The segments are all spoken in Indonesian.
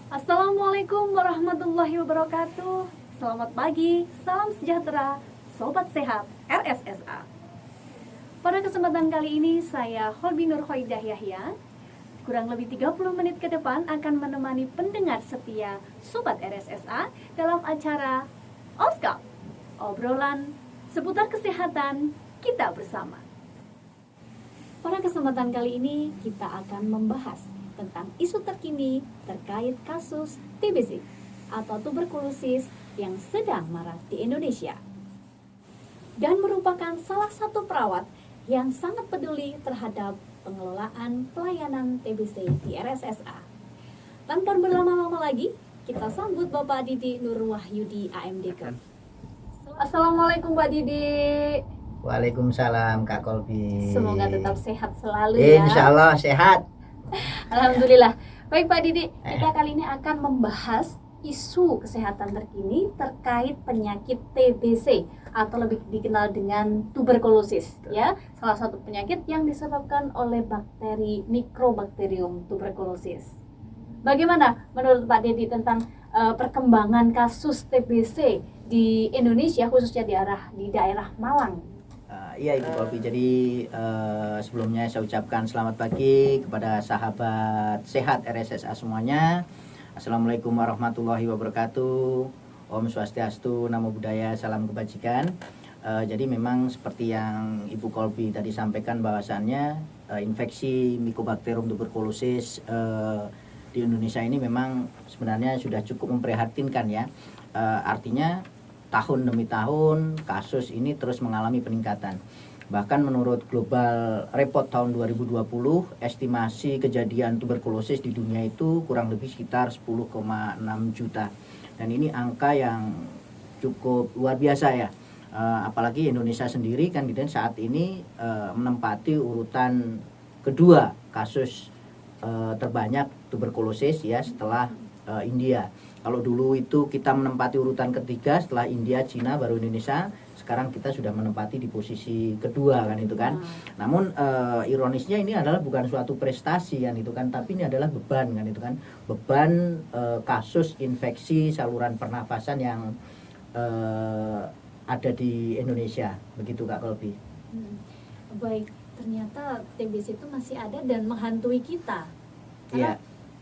Assalamualaikum warahmatullahi wabarakatuh. Selamat pagi, salam sejahtera, Sobat Sehat RSSA. Pada kesempatan kali ini saya Holby Nur Khoidah Yahya. Kurang lebih 30 menit ke depan akan menemani pendengar setia Sobat RSSA dalam acara OSCAP, obrolan seputar kesehatan kita bersama. Pada kesempatan kali ini kita akan membahas tentang isu terkini terkait kasus TBC atau tuberkulosis yang sedang marak di Indonesia dan merupakan salah satu perawat yang sangat peduli terhadap pengelolaan pelayanan TBC di RSSA. Tanpa berlama-lama lagi, kita sambut Bapak Didi Nur Wahyudi AMDK. Assalamualaikum Pak Didi. Waalaikumsalam Kak Kolbi. Semoga tetap sehat selalu ya. Insya Allah sehat. Alhamdulillah. Baik Pak Didi, kita kali ini akan membahas isu kesehatan terkini terkait penyakit TBC atau lebih dikenal dengan tuberkulosis ya. Salah satu penyakit yang disebabkan oleh bakteri Mycobacterium tuberculosis. Bagaimana menurut Pak Didi tentang perkembangan kasus TBC di Indonesia khususnya di daerah Malang? Iya Ibu Kolbi, jadi sebelumnya saya ucapkan selamat pagi kepada sahabat sehat RSSA semuanya. Assalamualaikum warahmatullahi wabarakatuh. Om Swastiastu, Namo Buddhaya, salam kebajikan. Jadi memang seperti yang Ibu Kolbi tadi sampaikan bahwasannya infeksi Mycobacterium tuberculosis di Indonesia ini memang sebenarnya sudah cukup memprihatinkan ya. Artinya tahun demi tahun kasus ini terus mengalami peningkatan. Bahkan menurut Global Report tahun 2020, estimasi kejadian tuberkulosis di dunia itu kurang lebih sekitar 10,6 juta. Dan ini angka yang cukup luar biasa ya. Apalagi Indonesia sendiri kan saat ini menempati urutan kedua kasus terbanyak tuberkulosis ya setelah India. Kalau dulu itu kita menempati urutan ketiga setelah India, Cina, baru Indonesia. Sekarang kita sudah menempati di posisi kedua kan itu kan. Namun ironisnya ini adalah bukan suatu prestasi kan itu kan, tapi ini adalah beban kan itu kan. Beban kasus infeksi saluran pernafasan yang ada di Indonesia. Begitu Kak Kolbi. Baik, ternyata TBC itu masih ada dan menghantui kita. Karena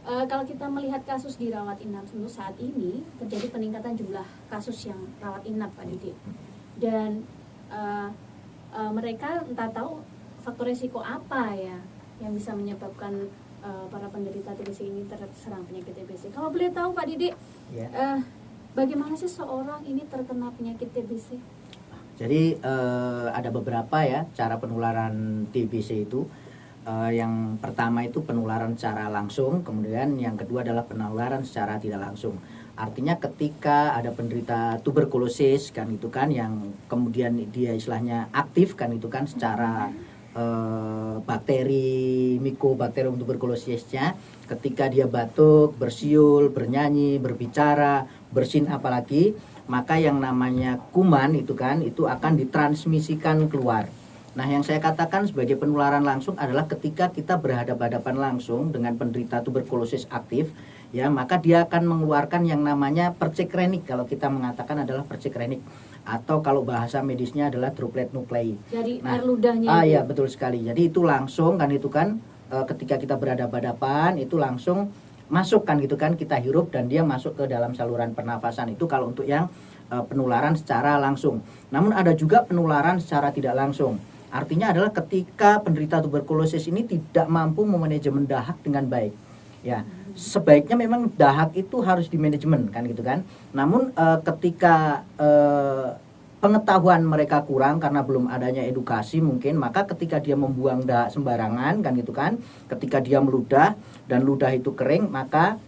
kalau kita melihat kasus di rawat inap saat ini terjadi peningkatan jumlah kasus yang rawat inap Pak Didi, dan mereka entah tahu faktor resiko apa ya yang bisa menyebabkan para penderita TBC ini terserang penyakit TBC. Kalau boleh tahu Pak Didi, bagaimana sih seorang ini terkena penyakit TBC? Jadi ada beberapa ya cara penularan TBC itu. Yang pertama itu penularan secara langsung, kemudian yang kedua adalah penularan secara tidak langsung. Artinya ketika ada penderita tuberkulosis kan itu kan yang kemudian dia istilahnya aktif kan itu kan secara bakteri Mycobacterium tuberculosisnya, ketika dia batuk, bersiul, bernyanyi, berbicara, bersin apalagi, maka yang namanya kuman itu kan itu akan ditransmisikan keluar. Nah, yang saya katakan sebagai penularan langsung adalah ketika kita berhadapan-hadapan langsung dengan penderita tuberkulosis aktif, ya, maka dia akan mengeluarkan yang namanya percik renik. Kalau kita mengatakan adalah percik renik, atau kalau bahasa medisnya adalah droplet nuclei. Dari air ludahnya. Iya, betul sekali. Jadi itu langsung kan itu kan ketika kita berhadapan-hadapan itu langsung masuk kan gitu kan, kita hirup dan dia masuk ke dalam saluran pernafasan. Itu kalau untuk yang penularan secara langsung. Namun ada juga penularan secara tidak langsung. Artinya adalah ketika penderita tuberkulosis ini tidak mampu memanajemen dahak dengan baik. Ya, sebaiknya memang dahak itu harus dimanajemen kan gitu kan. Namun ketika pengetahuan mereka kurang karena belum adanya edukasi mungkin, maka ketika dia membuang dahak sembarangan kan gitu kan, ketika dia meludah dan ludah itu kering, maka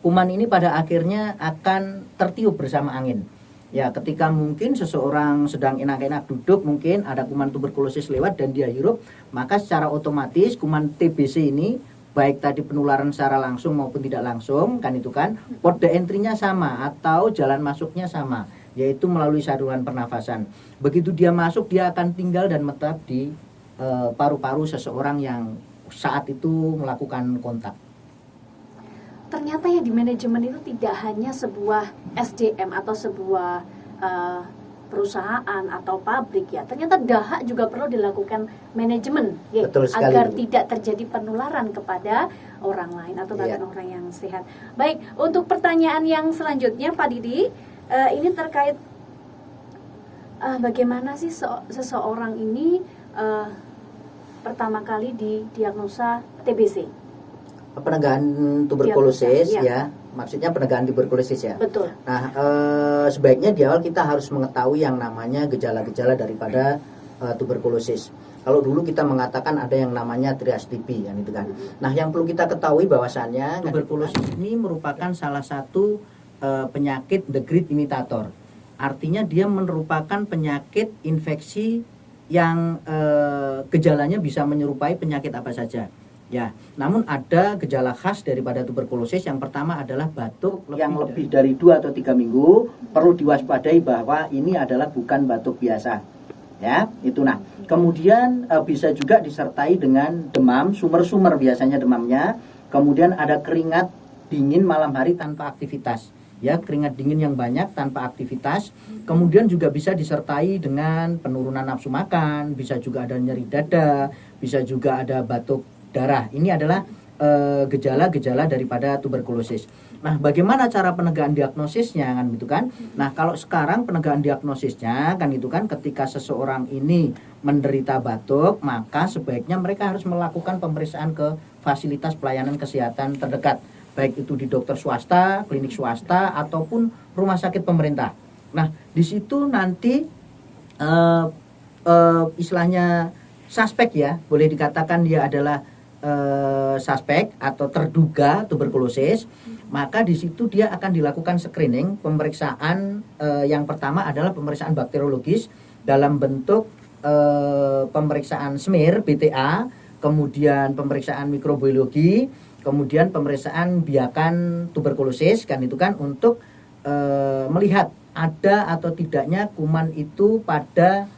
kuman ini pada akhirnya akan tertiup bersama angin. Ya, ketika mungkin seseorang sedang enak-enak duduk, mungkin ada kuman tuberkulosis lewat dan dia hirup, maka secara otomatis kuman TBC ini baik tadi penularan secara langsung maupun tidak langsung kan itu kan, port de entry-nya sama atau jalan masuknya sama, yaitu melalui saluran pernafasan. Begitu dia masuk, dia akan tinggal dan menetap di paru-paru seseorang yang saat itu melakukan kontak. Ternyata ya di manajemen itu tidak hanya sebuah SDM atau sebuah perusahaan atau pabrik ya. Ternyata dahak juga perlu dilakukan manajemen ya, Betul sekali, agar Bu. tidak terjadi penularan kepada orang lain atau bahkan Iya. orang yang sehat. Baik, untuk pertanyaan yang selanjutnya Pak Didi, ini terkait bagaimana sih seseorang ini pertama kali didiagnosa TBC? Penegahan tuberkulosis Diagnosa, iya. ya, maksudnya penegahan tuberkulosis ya. Betul. Nah, sebaiknya di awal kita harus mengetahui yang namanya gejala-gejala daripada tuberkulosis. Kalau dulu kita mengatakan ada yang namanya trias TB kan itu kan. Nah, yang perlu kita ketahui bahwasannya tuberkulosis ini merupakan salah satu penyakit the great imitator. Artinya dia merupakan penyakit infeksi yang gejalanya bisa menyerupai penyakit apa saja. Ya, namun ada gejala khas daripada tuberkulosis. Yang pertama adalah batuk yang lebih dari 2 atau 3 minggu. Perlu diwaspadai bahwa ini adalah bukan batuk biasa. Ya, itu nah. Kemudian bisa juga disertai dengan demam, sumber-sumber biasanya demamnya. Kemudian ada keringat dingin malam hari tanpa aktivitas. Ya, keringat dingin yang banyak tanpa aktivitas. Kemudian juga bisa disertai dengan penurunan nafsu makan, bisa juga ada nyeri dada, bisa juga ada batuk darah. Ini adalah gejala-gejala daripada tuberkulosis. Nah, bagaimana cara penegakan diagnosisnya kan gitu kan? Nah, kalau sekarang penegakan diagnosisnya kan itu kan ketika seseorang ini menderita batuk, maka sebaiknya mereka harus melakukan pemeriksaan ke fasilitas pelayanan kesehatan terdekat, baik itu di dokter swasta, klinik swasta ataupun rumah sakit pemerintah. Nah, di situ nanti istilahnya suspek ya, boleh dikatakan dia adalah suspek atau terduga tuberkulosis, maka di situ dia akan dilakukan screening, pemeriksaan yang pertama adalah pemeriksaan bakteriologis dalam bentuk pemeriksaan smear BTA, kemudian pemeriksaan mikrobiologi, kemudian pemeriksaan biakan tuberkulosis kan itu kan untuk melihat ada atau tidaknya kuman itu pada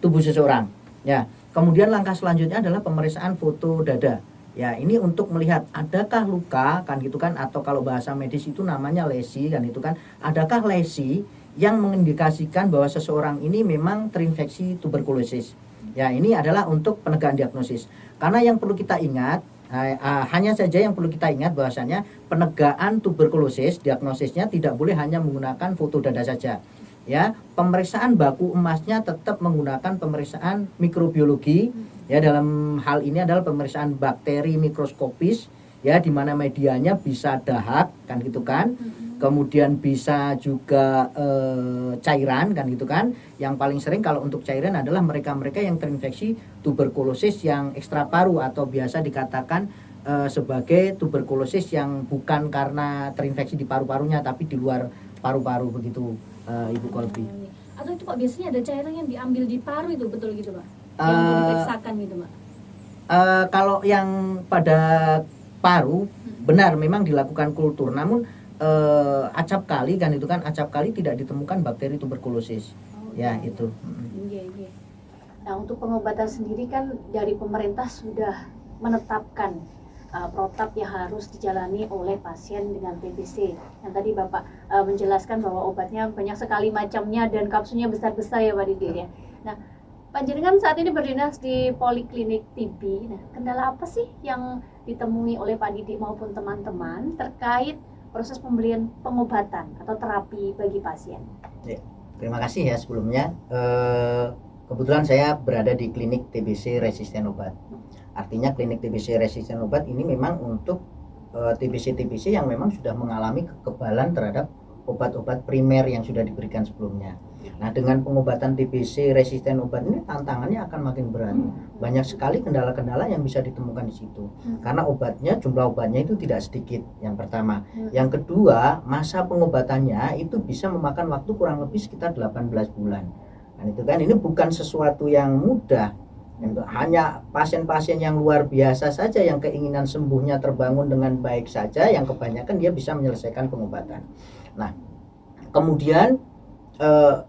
tubuh seseorang. Ya. Kemudian langkah selanjutnya adalah pemeriksaan foto dada. Ya, ini untuk melihat adakah luka kan gitu kan, atau kalau bahasa medis itu namanya lesi kan itu kan. Adakah lesi yang mengindikasikan bahwa seseorang ini memang terinfeksi tuberkulosis. Ya, ini adalah untuk penegakan diagnosis. Karena yang perlu kita ingat, hanya saja yang perlu kita ingat bahwasanya penegakan tuberkulosis diagnosisnya tidak boleh hanya menggunakan foto dada saja. Ya, pemeriksaan baku emasnya tetap menggunakan pemeriksaan mikrobiologi. Ya, dalam hal ini adalah pemeriksaan bakteri mikroskopis ya, di mana medianya bisa dahak kan gitu kan. Kemudian bisa juga cairan kan gitu kan. Yang paling sering kalau untuk cairan adalah mereka-mereka yang terinfeksi tuberkulosis yang ekstraparu atau biasa dikatakan sebagai tuberkulosis yang bukan karena terinfeksi di paru-parunya tapi di luar paru-paru begitu. Ibu Kolbi. Atau itu Pak biasanya ada cairan yang diambil di paru itu betul gitu Pak? Yang diperiksakan gitu Pak? Kalau yang pada paru benar memang dilakukan kultur, namun acap kali kan itu kan acap kali tidak ditemukan bakteri tuberkulosis. Ya itu. Iya. Nah untuk pengobatan sendiri kan dari pemerintah sudah menetapkan protap yang harus dijalani oleh pasien dengan TBC. Yang tadi Bapak menjelaskan bahwa obatnya banyak sekali macamnya dan kapsulnya besar-besar ya Pak Didi ya. Nah, panjenengan saat ini berdinas di Poliklinik TB. Nah, kendala apa sih yang ditemui oleh Pak Didi maupun teman-teman terkait proses pemberian pengobatan atau terapi bagi pasien? Ya, terima kasih ya sebelumnya. Kebetulan saya berada di klinik TBC resisten obat. Artinya klinik TBC resisten obat ini memang untuk TBC-TBC yang memang sudah mengalami kekebalan terhadap obat-obat primer yang sudah diberikan sebelumnya. Nah, dengan pengobatan TBC resisten obat ini tantangannya akan makin berat. Banyak sekali kendala-kendala yang bisa ditemukan di situ. Karena obatnya, jumlah obatnya itu tidak sedikit. Yang pertama. Yang kedua, masa pengobatannya itu bisa memakan waktu kurang lebih sekitar 18 bulan. Dan itu kan ini bukan sesuatu yang mudah. Hanya pasien-pasien yang luar biasa saja yang keinginan sembuhnya terbangun dengan baik saja, yang kebanyakan dia bisa menyelesaikan pengobatan. Nah, kemudian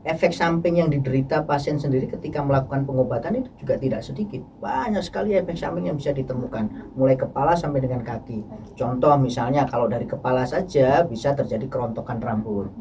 efek samping yang diderita pasien sendiri ketika melakukan pengobatan itu juga tidak sedikit. Banyak sekali efek samping yang bisa ditemukan, mulai kepala sampai dengan kaki. Contoh misalnya kalau dari kepala saja bisa terjadi kerontokan rambut,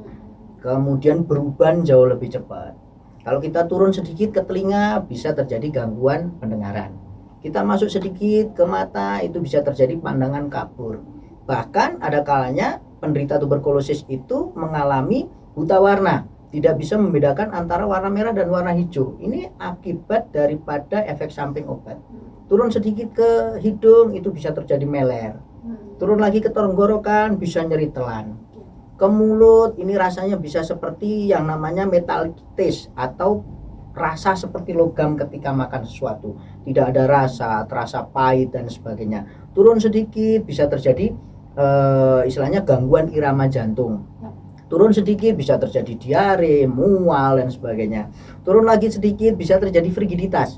kemudian beruban jauh lebih cepat. Kalau kita turun sedikit ke telinga bisa terjadi gangguan pendengaran. Kita masuk sedikit ke mata itu bisa terjadi pandangan kabur. Bahkan ada kalanya penderita tuberkulosis itu mengalami buta warna, tidak bisa membedakan antara warna merah dan warna hijau. Ini akibat daripada efek samping obat. Turun sedikit ke hidung itu bisa terjadi meler. Turun lagi ke tenggorokan bisa nyeri telan. Ke mulut ini rasanya bisa seperti yang namanya metallic taste atau rasa seperti logam ketika makan sesuatu. Tidak ada rasa, terasa pahit dan sebagainya. Turun sedikit bisa terjadi istilahnya gangguan irama jantung. Turun sedikit bisa terjadi diare, mual dan sebagainya. Turun lagi sedikit bisa terjadi frigiditas.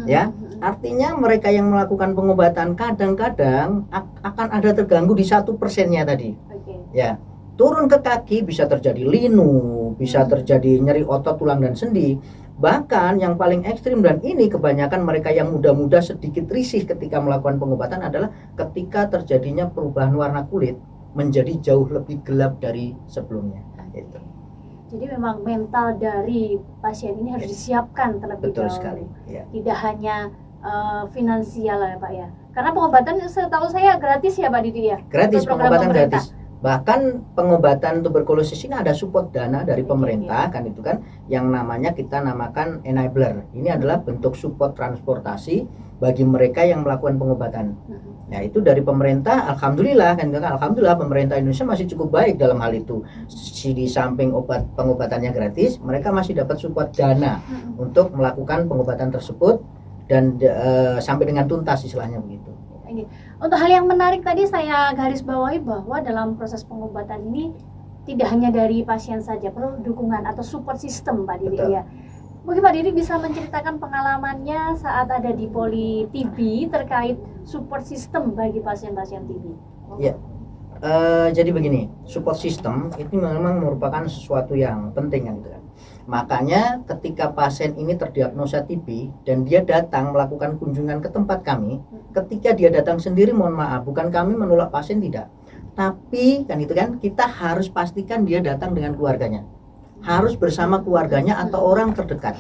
Ya, artinya mereka yang melakukan pengobatan kadang-kadang akan ada terganggu di 1%-nya tadi. Ya, turun ke kaki bisa terjadi linu, bisa terjadi nyeri otot, tulang dan sendi. Bahkan yang paling ekstrim dan ini kebanyakan mereka yang muda-muda sedikit risih ketika melakukan pengobatan adalah ketika terjadinya perubahan warna kulit menjadi jauh lebih gelap dari sebelumnya. Itu. Jadi memang mental dari pasien ini harus disiapkan terlebih Betul dahulu. sekali. Ya. Tidak hanya finansial ya Pak ya. Karena pengobatan setahu saya gratis ya Pak Didi ya. Gratis, pengobatan pemerintah. gratis. Bahkan pengobatan tuberkulosis ini ada support dana dari pemerintah kan itu kan yang namanya kita namakan enabler. Ini adalah bentuk support transportasi bagi mereka yang melakukan pengobatan. Nah itu dari pemerintah, alhamdulillah kan, alhamdulillah pemerintah Indonesia masih cukup baik dalam hal itu. Di samping pengobatannya gratis, mereka masih dapat support dana untuk melakukan pengobatan tersebut dan sampai dengan tuntas istilahnya begitu. Untuk hal yang menarik tadi saya garis bawahi bahwa dalam proses pengobatan ini tidak hanya dari pasien saja, perlu dukungan atau support system Pak Didi ya. Mungkin Pak Didi bisa menceritakan pengalamannya saat ada di Poli TB terkait support system bagi pasien-pasien TB. Ya, jadi begini, support system itu memang merupakan sesuatu yang penting kan gitu kan. Makanya ketika pasien ini terdiagnosa TB dan dia datang melakukan kunjungan ke tempat kami, ketika dia datang sendiri, mohon maaf, bukan kami menolak pasien tidak, tapi kan itu kan kita harus pastikan dia datang dengan keluarganya. Harus bersama keluarganya atau orang terdekat.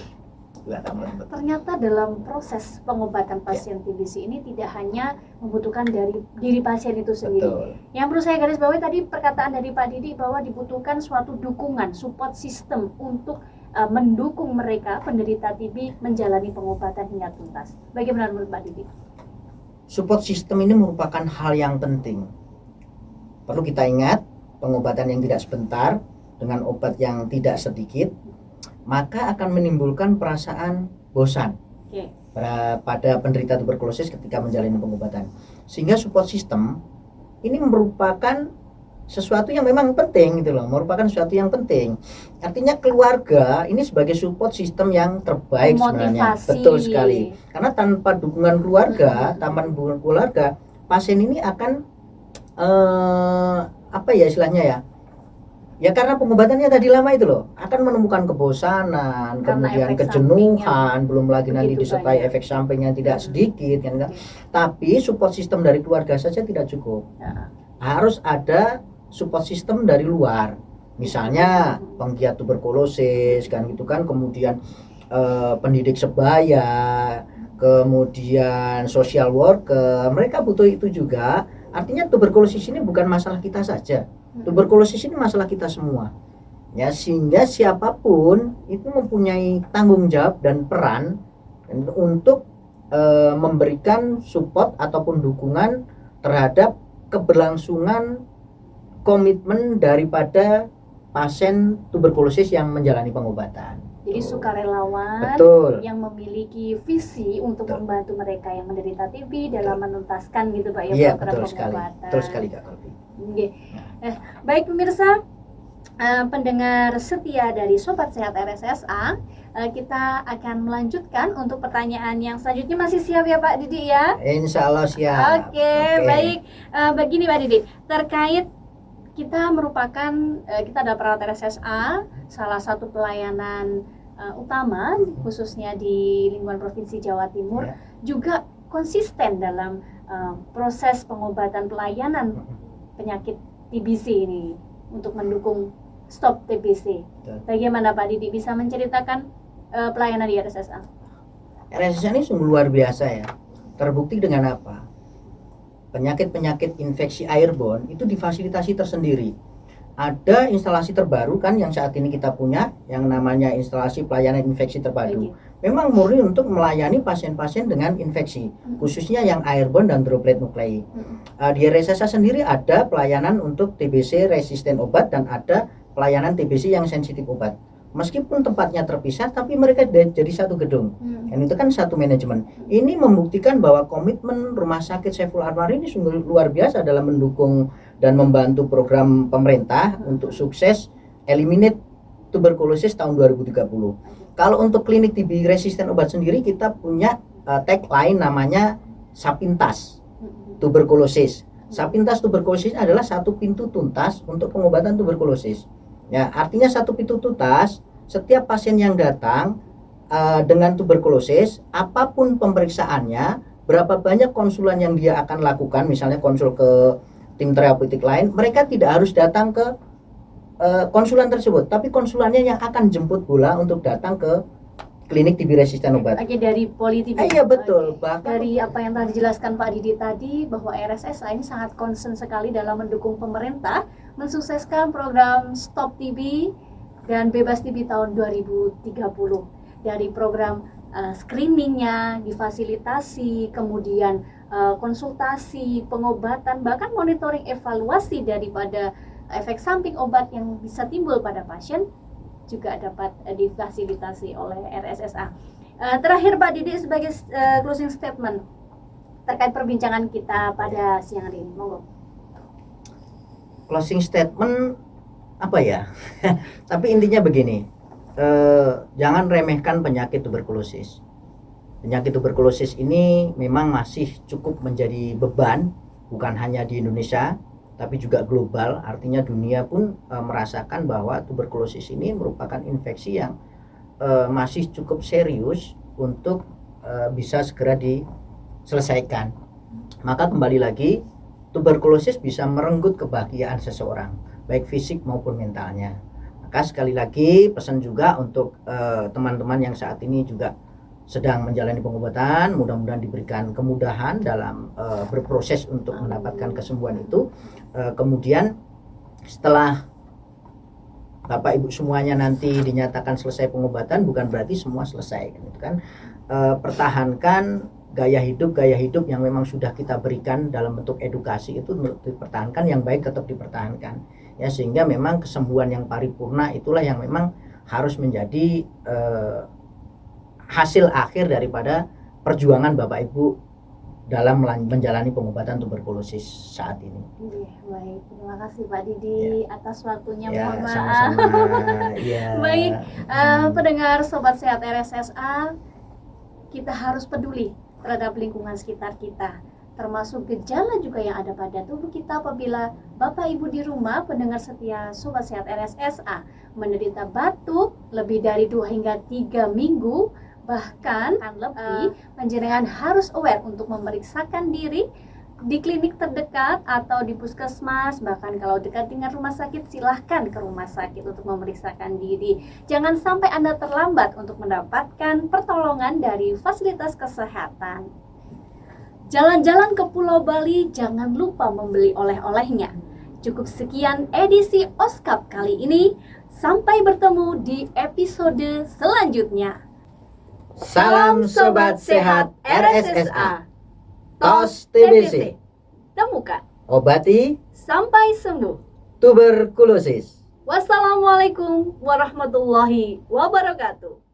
Ternyata dalam proses pengobatan pasien TBC ini tidak hanya membutuhkan dari diri pasien itu sendiri. Betul. Yang perlu saya garis bawahi tadi perkataan dari Pak Didi bahwa dibutuhkan suatu dukungan, support system untuk mendukung mereka penderita TB menjalani pengobatan hingga tuntas. Bagaimana menurut Pak Didi? Support system ini merupakan hal yang penting. Perlu kita ingat, pengobatan yang tidak sebentar dengan obat yang tidak sedikit, maka akan menimbulkan perasaan bosan pada penderita tuberkulosis ketika menjalani pengobatan. Sehingga support system ini merupakan sesuatu yang memang penting gitu loh, merupakan sesuatu yang penting. Artinya keluarga ini sebagai support system yang terbaik sebenarnya. Betul sekali. Karena tanpa dukungan keluarga, pasien ini akan apa ya istilahnya ya? Ya karena pengobatannya tadi lama itu loh, akan menemukan kebosanan, kemudian kejenuhan, belum lagi nanti disertai efek samping yang tidak sedikit kan. Tapi support system dari keluarga saja tidak cukup. Harus ada support system dari luar. Misalnya penggiat tuberkulosis kan gitu kan, kemudian pendidik sebaya, kemudian social worker, mereka butuh itu juga. Artinya tuberkulosis ini bukan masalah kita saja. Tuberkulosis ini masalah kita semua. Ya, sehingga siapapun itu mempunyai tanggung jawab dan peran untuk memberikan support ataupun dukungan terhadap keberlangsungan komitmen daripada pasien tuberkulosis yang menjalani pengobatan. Jadi sukarelawan yang memiliki visi untuk membantu mereka yang menderita TB dalam menuntaskan gitu Pak ya program pengobatan. Betul sekali Kak Kolbi. Baik pemirsa, pendengar setia dari Sobat Sehat RSSA, kita akan melanjutkan untuk pertanyaan yang selanjutnya. Masih siap ya Pak Didi ya? Insya Allah siap. Oke. Baik. Begini Pak Didi, terkait kita merupakan kita adalah perawat RSSA salah satu pelayanan utama khususnya di lingkungan Provinsi Jawa Timur juga konsisten dalam proses pengobatan pelayanan penyakit TBC ini untuk mendukung Stop TBC. Bagaimana Pak Didi bisa menceritakan pelayanan di RSSA? RSSA ini sungguh luar biasa ya. Terbukti dengan apa? Penyakit-penyakit infeksi airborne itu difasilitasi tersendiri. Ada instalasi terbaru kan yang saat ini kita punya yang namanya instalasi pelayanan infeksi terpadu. Memang murni untuk melayani pasien-pasien dengan infeksi, khususnya yang airborne dan droplet nuklei. Di RSSA sendiri ada pelayanan untuk TBC resisten obat dan ada pelayanan TBC yang sensitif obat. Meskipun tempatnya terpisah, tapi mereka jadi satu gedung. Dan itu kan satu manajemen. Ini membuktikan bahwa komitmen Rumah Sakit Saiful Anwar ini sungguh luar biasa dalam mendukung dan membantu program pemerintah untuk sukses eliminate tuberkulosis tahun 2030. Kalau untuk klinik TB resisten obat sendiri, kita punya tagline namanya Sapintas tuberkulosis. Sapintas tuberkulosis adalah satu pintu tuntas untuk pengobatan tuberkulosis. Ya, artinya satu pintu tuntas, setiap pasien yang datang dengan tuberkulosis, apapun pemeriksaannya, berapa banyak konsulan yang dia akan lakukan, misalnya konsul ke tim terapeutik lain, mereka tidak harus datang ke konsulan tersebut, tapi konsulannya yang akan jemput bola untuk datang ke klinik TB resisten obat. Oke, dari politik. Iya betul. Bahkan dari apa yang telah dijelaskan Pak Didi tadi, bahwa RSSA ini sangat concern sekali dalam mendukung pemerintah mensukseskan program Stop TB dan Bebas TB tahun 2030. Dari program screeningnya difasilitasi, kemudian konsultasi, pengobatan, bahkan monitoring evaluasi daripada efek samping obat yang bisa timbul pada pasien juga dapat difasilitasi oleh RSSA. Terakhir Pak Didi sebagai closing statement terkait perbincangan kita pada siang hari ini, monggo. Closing statement apa ya? Tapi intinya begini, jangan remehkan penyakit tuberkulosis. Penyakit tuberkulosis ini memang masih cukup menjadi beban, bukan hanya di Indonesia, tapi juga global. Artinya dunia pun merasakan bahwa tuberkulosis ini merupakan infeksi yang masih cukup serius untuk bisa segera diselesaikan. Maka kembali lagi, tuberkulosis bisa merenggut kebahagiaan seseorang, baik fisik maupun mentalnya. Maka sekali lagi pesan juga untuk teman-teman yang saat ini juga sedang menjalani pengobatan, mudah-mudahan diberikan kemudahan dalam berproses untuk mendapatkan kesembuhan itu. Kemudian setelah Bapak Ibu semuanya nanti dinyatakan selesai pengobatan, bukan berarti semua selesai, gitu kan. Pertahankan gaya hidup yang memang sudah kita berikan dalam bentuk edukasi itu dipertahankan, yang baik tetap dipertahankan ya, sehingga memang kesembuhan yang paripurna itulah yang memang harus menjadi hasil akhir daripada perjuangan Bapak Ibu dalam menjalani pengobatan tuberkulosis saat ini. Baik, terima kasih Pak Didi atas waktunya. Mohon maaf. Sama-sama. Baik, pendengar Sobat Sehat RSSA, kita harus peduli terhadap lingkungan sekitar kita, termasuk gejala juga yang ada pada tubuh kita apabila Bapak Ibu di rumah, pendengar setia Sobat Sehat RSSA, menderita batuk lebih dari 2 hingga 3 minggu, bahkan lebih, panjenengan harus aware untuk memeriksakan diri di klinik terdekat atau di puskesmas. Bahkan kalau dekat dengan rumah sakit, silahkan ke rumah sakit untuk memeriksakan diri. Jangan sampai Anda terlambat untuk mendapatkan pertolongan dari fasilitas kesehatan. Jalan-jalan ke Pulau Bali, jangan lupa membeli oleh-olehnya. Cukup sekian edisi Oskap kali ini. Sampai bertemu di episode selanjutnya. Salam Sobat Sehat RSSA. Tos TBC. Temukan, obati sampai sembuh tuberkulosis. Wassalamualaikum warahmatullahi wabarakatuh.